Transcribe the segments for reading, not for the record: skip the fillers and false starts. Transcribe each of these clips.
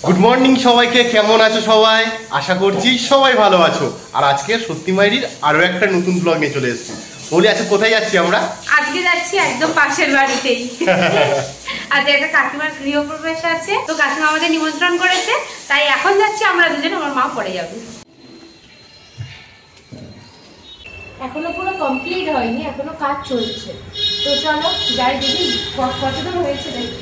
Good morning সবাইকে, কেমন আছো সবাই? আশা করছি সবাই ভালো আছো। আর আজকে সত্যি মাইরির আরো একটা নতুন ব্লগ নিয়ে চলে এসেছি। বলি আজকে কোথায় যাচ্ছি আমরা? আজকে যাচ্ছি একদম পাশের বাড়িতেই। আজকে একটা কাকিমার গৃহপ্রবেশ আছে, তো কাকিমা আমাদের নিমন্ত্রণ করেছে, তাই এখন যাচ্ছি আমরা দুজন। আমার মা পরে যাবে। এখনো পুরো কমপ্লিট হয়নি, এখনো কাজ চলছে। তো চলো যাই, দেখি কতদূর হয়েছে দেখি।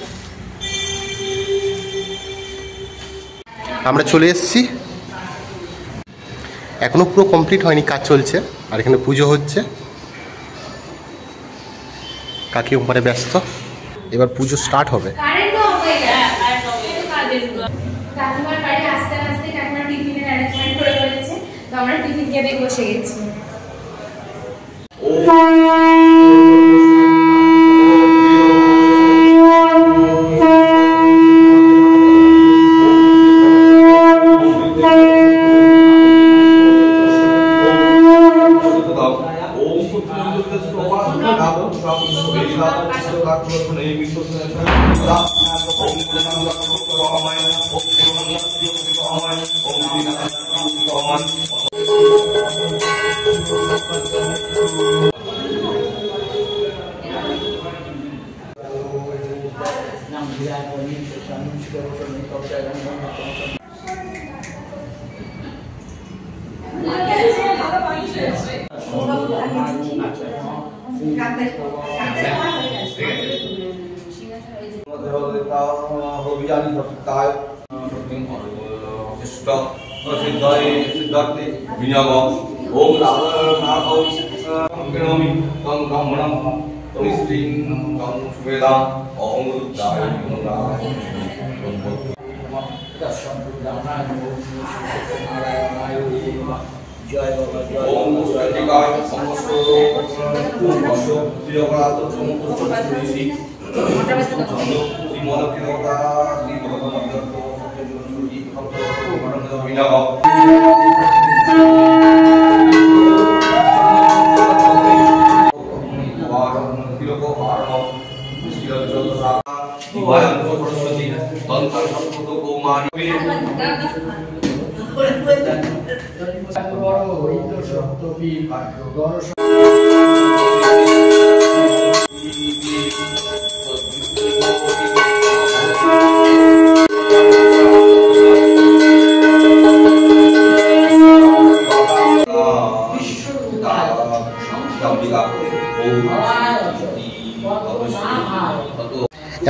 আমরা চলে এসেছি, এখনো পুরো কমপ্লিট হয়নি, কাজ চলছে। আর এখানে পুজো হচ্ছে, কাকি উপরে ব্যস্ত। এবার পুজো স্টার্ট হবে। কাকিমার বাড়ি আস্তে আস্তে কাকিমার টিফিনের অ্যারেঞ্জমেন্ট করে ফেলেছে, তো আমরা টিফিন খেতে বসে গেছি।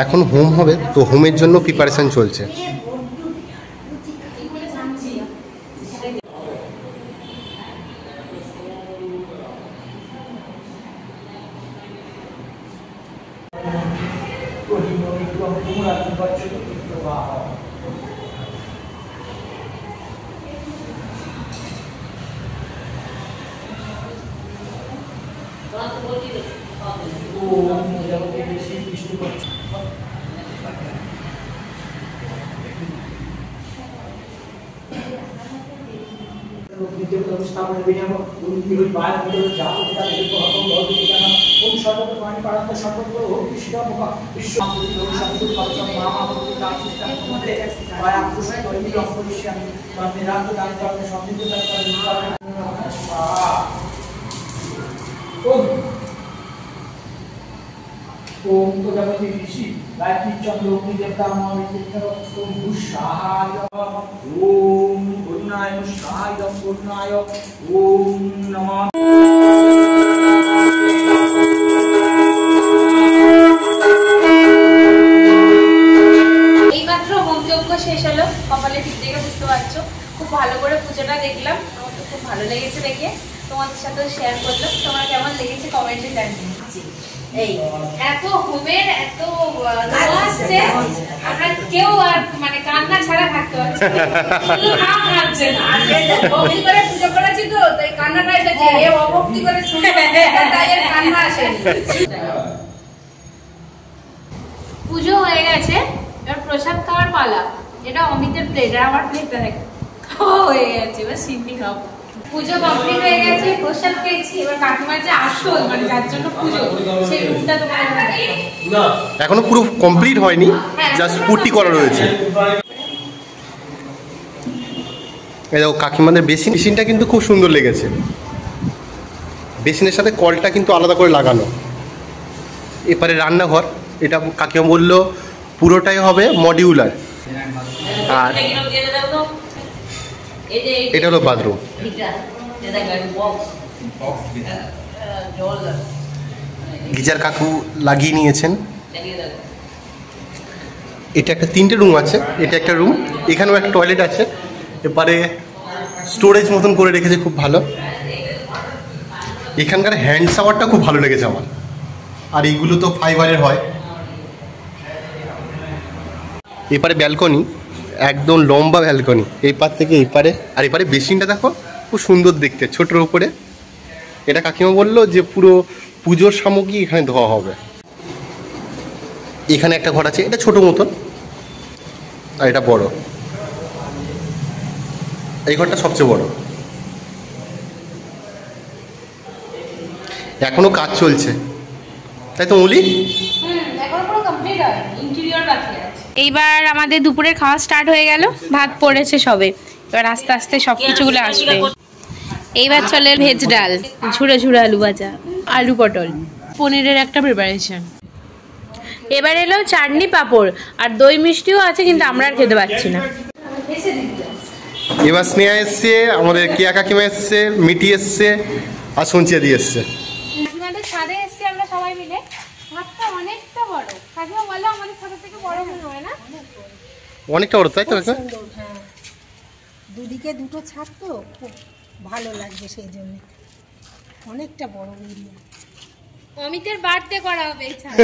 এখন হোম হবে, তো হোমের জন্য প্রিপারেশন চলছে। ओम तो जगति ऋषि गायत्री चंद्र अग्नि देवता महाविद्या ओम भूषाय ओम गुरुनाय मुष्टाय गुरुनाय ओम नमः। এইমাত্র হোম যজ্ঞ শেষ হলো, কপালে ঠিক দেখে বুঝতে পারছো। খুব ভালো করে পুজোটা দেখলাম, আমার তো খুব ভালো লেগেছে দেখে, তোমাদের সাথেও শেয়ার করলাম। তোমার কেমন লেগেছে কমেন্টে জানিও। এই এত হোমের এত আসছে, আমরা কেউ আর মানে কান্না ছাড়া থাকতে পারছি না। ভক্তি করে পুজো করেছি তো, তাই কান্নাটা এসেছে। এ অভক্তি করে শুনে তাই এর কান্না আসেনি। পুজো হয়ে গেছে, এবার প্রসাদ খাওয়ার পালা। এটা অমিতের প্লেট, আর আমার প্লেটটা দেখো হয়ে গেছে। এবার সিন্নি খাবো। পুজো কমপ্লিট হয়ে গেছে, প্রসাদ পেয়েছি। এবার কাকিমার যে আসল মানে যার জন্য পুজো, সেই রূপটা তোমাদের এখনো পুরো কমপ্লিট হয়নি, জাস্ট পুটি করা রয়েছে। এই দেখো কাকিমাদের বেসিনটা কিন্তু খুব সুন্দর লেগেছে। বেসিনের সাথে কলটা কিন্তু আলাদা করে লাগানো। এপারে রান্নাঘর, এটা কাকিমা বললো পুরোটাই হবে মডিউলার। আর এটা হলো বাথরুম। গিজার কাকু লাগিয়ে নিয়েছেন। এটা একটা 3টে রুম আছে, এটা একটা রুম, এখানেও একটা টয়লেট আছে। এবারে স্টোরেজ মতন করে রেখেছে, খুব ভালো। এখানকার হ্যান্ড শাওয়ারটা খুব ভালো লেগেছে আমার। আর এইগুলো তো ফাইবারের হয়। এপারে ব্যালকনি, একদম লম্বা ব্যালকনি, এই পার থেকে এই পারে। আর এপারে বেসিনটা দেখো খুব সুন্দর দেখতে, ছোটোর উপরে। এটা কাকিমা বললো যে পুরো পুজোর সামগ্রী এখানে ধোয়া হবে। এখানে একটা ঘর আছে, এটা ছোটো মতন, আর এটা বড়। এই ঘরটা সবচেয়ে বড়। এখনো কাজ চলছে, তাই তো মৌলি? এখনো পুরো কমপ্লিট হয়নি, ইন্টেরিয়র বাকি আছে। এইবার আমাদের দুপুরের খাওয়া স্টার্ট হয়ে গেল, ভাত পড়েছে সবে, এবার আস্তে আস্তে সব কিছুগুলো আসবে। এইবার চলে ভেজ ডাল, ঝুড়ো ঝুড়ো আলু ভাজা, আলু পটল, পনিরের একটা প্রিপারেশন। এবার এলো চাটনি পাঁপড় আর দই মিষ্টিও আছে, কিন্তু আমরা আর খেতে পাচ্ছি না। এবার স্নেহা এসছে, আমাদের কিয়া কাকিমা এসছে, মিটি এসছে, আর সঞ্চিয়া দিয়ে এসছে। আমাদের ছাদে এসছি আমরা সবাই মিলে। ভাতটা অনেকটা বড়, কাকিমা বলো আমাদের ছোট থেকে বড় মনে হয় না? অনেকটা বড়, তাই তো কাকিমা? হ্যাঁ, দুদিকে দুটো ছাদ তো খুব ভালো লাগছে, সেই জন্য অনেকটা বড় এরিয়া। অমিতের বার্থডে করা হবে এই ছাদ।